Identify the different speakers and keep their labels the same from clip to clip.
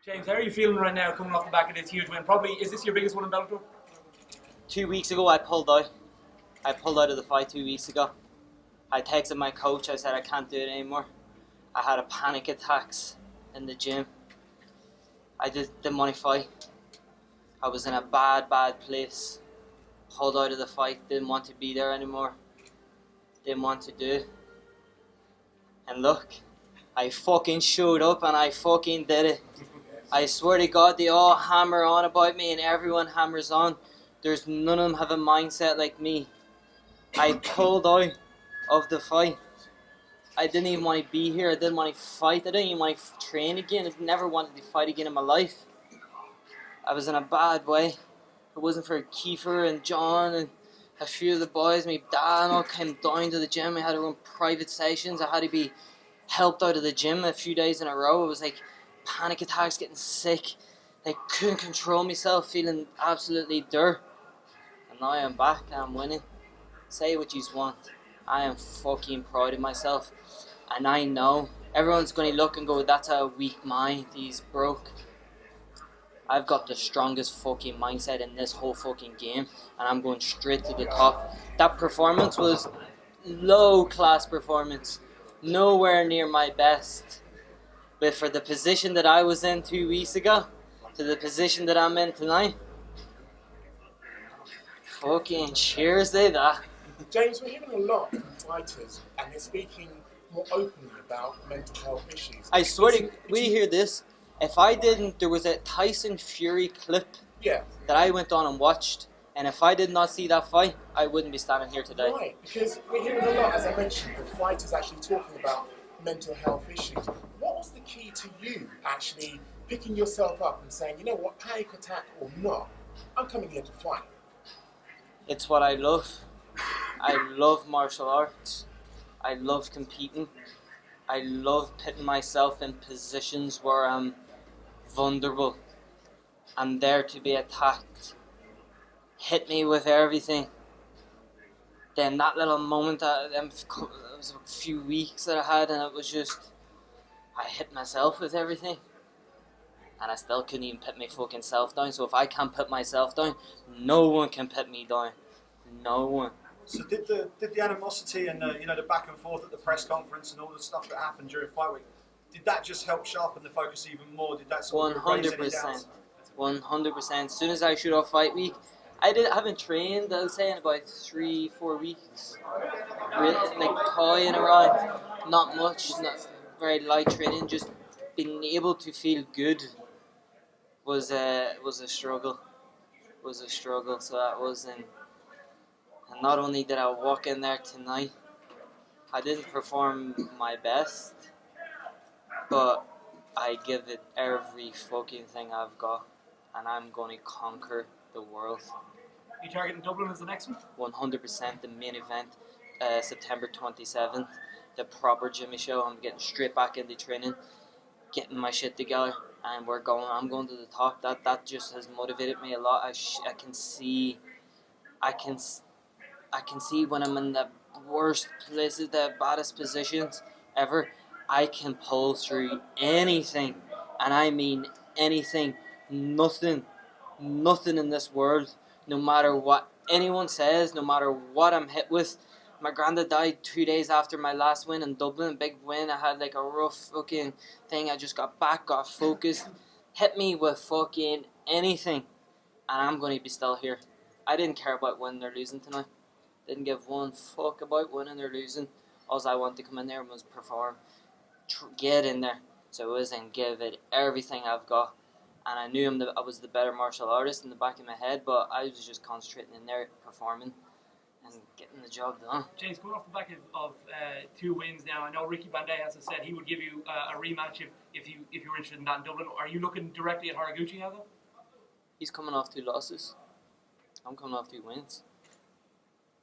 Speaker 1: James, how are you feeling right now coming off the back of this huge win? Probably, is this your biggest one in Bellator?
Speaker 2: 2 weeks ago, I pulled out. I pulled out of the fight 2 weeks ago. I texted my coach. I said I can't do it anymore. I had a panic attacks in the gym. I didn't want to fight. I was in a bad place. Pulled out of the fight. Didn't want to be there anymore. Didn't want to do it. And look, I fucking showed up and I fucking did it. I swear to God, they all hammer on about me and everyone hammers on. There's none of them have a mindset like me. I pulled out of the fight. I didn't even want to be here. I didn't want to fight. I didn't even want to train again. I've never wanted to fight again in my life. I was in a bad way. If it wasn't for Kiefer and John and a few of the boys, my dad and all came down to the gym. I had to run private sessions. I had to be helped out of the gym a few days in a row. It was like panic attacks, getting sick. I couldn't control myself, feeling absolutely dirt. And now I'm back and I'm winning. Say what you want. I am fucking proud of myself. And I know everyone's going to look and go, that's a weak mind. He's broke. I've got the strongest fucking mindset in this whole fucking game. And I'm going straight to the top. That performance was low class performance. Nowhere near my best. But for the position that I was in 2 weeks ago, to the position that I'm in tonight, fucking cheers to that.
Speaker 3: James, we're hearing a lot from fighters and they're speaking more openly about mental health issues.
Speaker 2: I swear to we hear this. If I didn't, there was a Tyson Fury clip that I went on and watched, and if I did not see that fight, I wouldn't be standing here today.
Speaker 3: Right, because we're hearing a lot, as I mentioned, the fighters actually talking about mental health issues. What was the key to you actually picking yourself up and saying, you know what, panic attack or not, I'm coming here to fight?
Speaker 2: It's what I love. I love martial arts. I love competing. I love putting myself in positions where I'm vulnerable. I'm there to be attacked. Hit me with everything. Then that little moment, it was a few weeks that I had, and it was just, I hit myself with everything. And I still couldn't even put my fucking self down. So if I can't put myself down, no one can put me down. No one.
Speaker 4: So did the animosity and the back and forth at the press conference and all the stuff that happened during fight week, did that just help sharpen the focus even more? Did that sort of raise any doubts?
Speaker 2: 100%. As soon as I shoot off fight week, haven't trained, I'll say, in about 3-4 weeks. Really, like toying around, not much, not very light training. Just being able to feel good was a struggle. So that was in. And not only did I walk in there tonight, I didn't perform my best, but I give it every fucking thing I've got, and I'm going to conquer the world.
Speaker 1: You targeting Dublin as the next one?
Speaker 2: 100%, the main event, September 27th, the proper Jimmy show. I'm getting straight back into training, getting my shit together, and I'm going to the top. That just has motivated me a lot. I can see when I'm in the worst places, the baddest positions ever, I can pull through anything. And I mean anything. Nothing in this world, no matter what anyone says, no matter what I'm hit with. My granddad died 2 days after my last win in Dublin, big win. I had like a rough fucking thing. I just got back, got focused. Hit me with fucking anything, and I'm going to be still here. I didn't care about winning or losing tonight. Didn't give one fuck about winning or losing. All I wanted to come in there was perform, get in there. So it was and give it everything I've got. And I knew I was the better martial artist in the back of my head, but I was just concentrating in there, performing and getting the job done.
Speaker 1: James, coming off the back of 2 wins now, I know Ricky Bandejas has said he would give you a rematch if you were interested in that in Dublin. Are you looking directly at Haraguchi now, though?
Speaker 2: He's coming off 2 losses. I'm coming off 2 wins.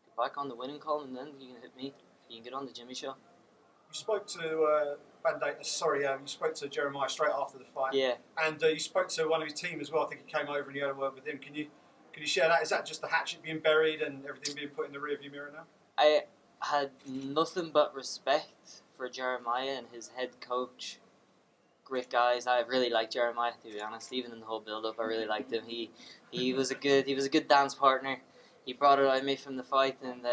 Speaker 2: Get back on the winning column, and then you can hit me. You can get on the Jimmy show.
Speaker 4: You spoke to you spoke to Jeremiah straight after the fight.
Speaker 2: Yeah.
Speaker 4: And you spoke to one of his team as well. I think he came over and you had a word with him. Can you share that? Is that just the hatchet being buried and everything being put in the rearview mirror now?
Speaker 2: I had nothing but respect for Jeremiah and his head coach. great guys. I really liked Jeremiah, to be honest. Even in the whole build-up, I really liked him. He was a good dance partner. He brought it out of me from the fight, and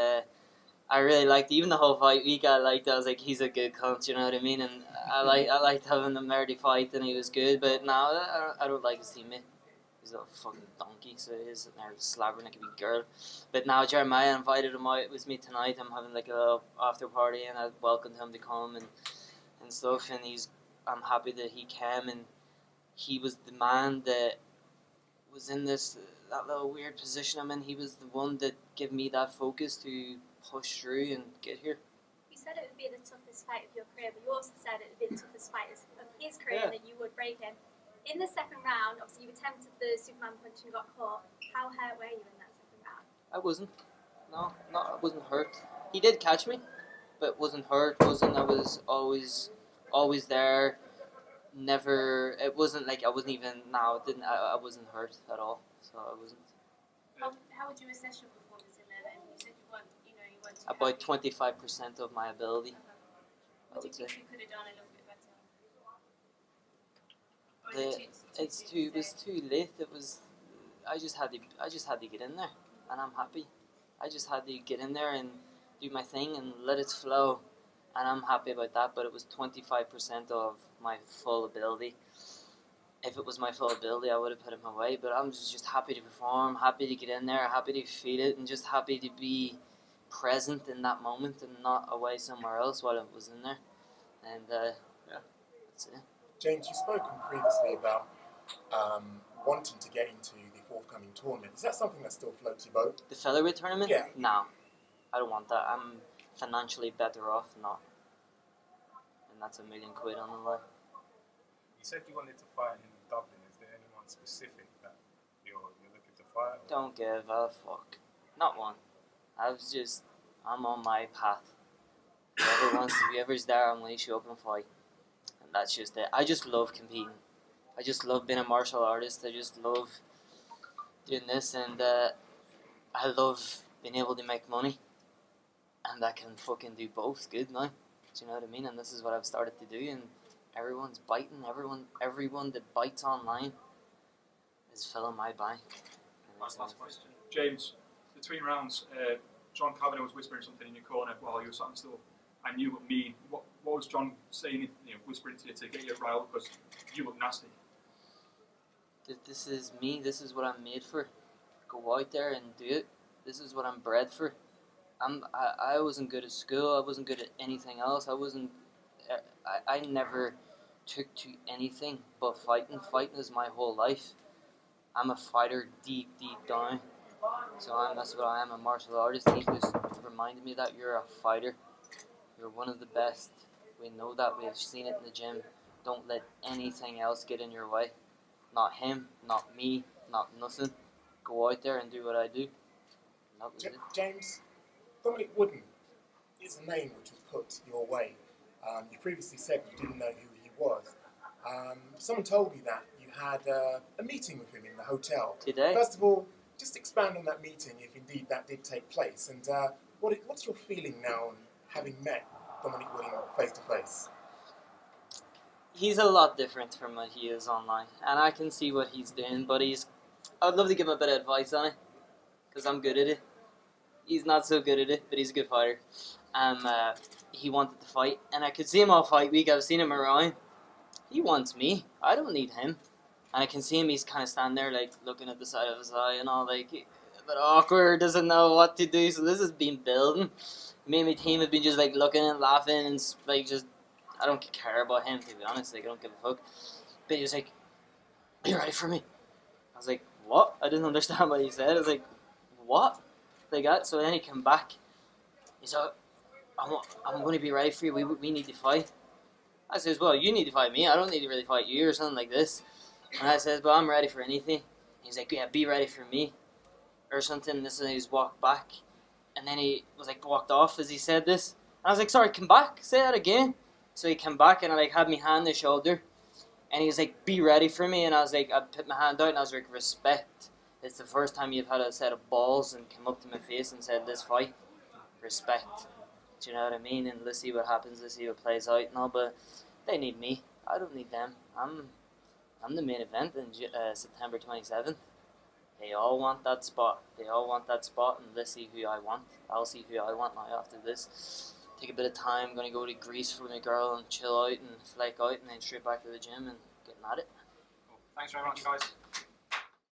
Speaker 2: I really liked even the whole fight week. I liked. I was like, he's a good cunt, you know what I mean? And I liked having him there to fight, and he was good. But no, I don't like his teammate. He's a fucking donkey, so he is sitting there slabbering like a big girl. But now Jeremiah invited him out with me tonight. I'm having like a little after party, and I welcomed him to come and stuff. And I'm happy that he came, and he was the man that was in that little weird position I'm in. He was the one that gave me that focus to push through and get here.
Speaker 5: You said it would be the toughest fight of your career, but you also said it would be the toughest fight of his career,
Speaker 2: Yeah.
Speaker 5: and that you would break him. In the second round, obviously you attempted the Superman punch and got caught. How hurt were you in that second round?
Speaker 2: I wasn't. No, I wasn't hurt. He did catch me, but wasn't hurt. I was always there. Never. It wasn't like I wasn't even. No, it didn't. I wasn't hurt at all. So I wasn't.
Speaker 6: How would you assess your performance in there then? You said you weren't too
Speaker 2: About
Speaker 6: happy.
Speaker 2: 25% of my ability. I
Speaker 6: What do
Speaker 2: would
Speaker 6: you
Speaker 2: say.
Speaker 6: think you could have done a little bit better? Or is it
Speaker 2: It's too. It was too late. It was. I just had to get in there, and I'm happy. I just had to get in there and do my thing and let it flow, and I'm happy about that. But it was 25% of my full ability. If it was my full ability, I would have put him away. But I'm just happy to perform, happy to get in there, happy to feel it, and just happy to be present in that moment and not away somewhere else while I was in there. And that's it.
Speaker 3: James, you've spoken previously about wanting to get into the forthcoming tournament. Is that something that still floats your boat?
Speaker 2: The featherweight tournament?
Speaker 3: Yeah.
Speaker 2: No, I don't want that. I'm financially better off not. And that's £1 million on the line.
Speaker 7: You said you wanted to fight in Dublin. Is there anyone specific that you're looking to fight? Or?
Speaker 2: Don't give a fuck. Not one. I'm on my path. Whoever's there, I'm going to show up and fight. And that's just it. I just love competing. I just love being a martial artist. I just love doing this, and I love being able to make money. And I can fucking do both good now. Do you know what I mean? And this is what I've started to do, and everyone's biting. Everyone that bites online is filling my bank.
Speaker 8: Last question. James, between rounds, John Kavanagh was whispering something in your corner while you were sat still. I knew what mean. What was John saying, whispering to you to get you riled because you look nasty?
Speaker 2: This is me. This is what I'm made for. Go out there and do it. This is what I'm bred for. I wasn't good at school. I wasn't good at anything else. I never took to anything but fighting. Fighting is my whole life. I'm a fighter deep down. So that's what I am, a martial artist. He just reminded me that you're a fighter. You're one of the best. We know that. We have seen it in the gym. Don't let anything else get in your way. Not him, not me, not nothing. Go out there and do what I do. And that was it.
Speaker 3: James, Dominic Wooden is a name which was put your way. You previously said you didn't know who he was. Someone told me that you had a meeting with him in the hotel.
Speaker 2: Today?
Speaker 3: First of all, just expand on that meeting if indeed that did take place. And what's your feeling now on having met Dominic Wooden face to face?
Speaker 2: He's a lot different from what he is online, and I can see what he's doing, but I'd love to give him a bit of advice on it, because I'm good at it. He's not so good at it, but he's a good fighter. He wanted to fight, and I could see him all fight week. I've seen him around. He wants me. I don't need him. And I can see him, he's kind of standing there, like, looking at the side of his eye and all, like, a bit awkward, doesn't know what to do, so this has been building. Me and my team have been just, like, looking and laughing and, like, just... I don't care about him, to be honest. Like, I don't give a fuck. But he was like, "Are you ready for me?" I was like, "What?" I didn't understand what he said. I was like, "What?" Like that. So then he came back. He's like, I'm going to be ready for you. We need to fight. I says, "Well, you need to fight me. I don't need to really fight you," or something like this. And I says, "Well, I'm ready for anything." He's like, "Yeah, be ready for me," or something. This and he's walked back. And then he was like, walked off as he said this. And I was like, "Sorry, come back. Say that again." So he came back and I like had my hand on his shoulder, and he was like, "Be ready for me." And I was like, I put my hand out and I was like, "Respect. It's the first time you've had a set of balls and come up to my face and said this fight. Respect." Do you know what I mean? And let's see what happens. Let's see what plays out and all. But they need me. I don't need them. I'm the main event in September 27th. They all want that spot. And let's see who I want. I'll see who I want now after this. Take a bit of time. I'm going to go to Greece for my girl and chill out and flake out and then straight back to the gym and getting at it.
Speaker 8: Cool. Thanks very much, guys.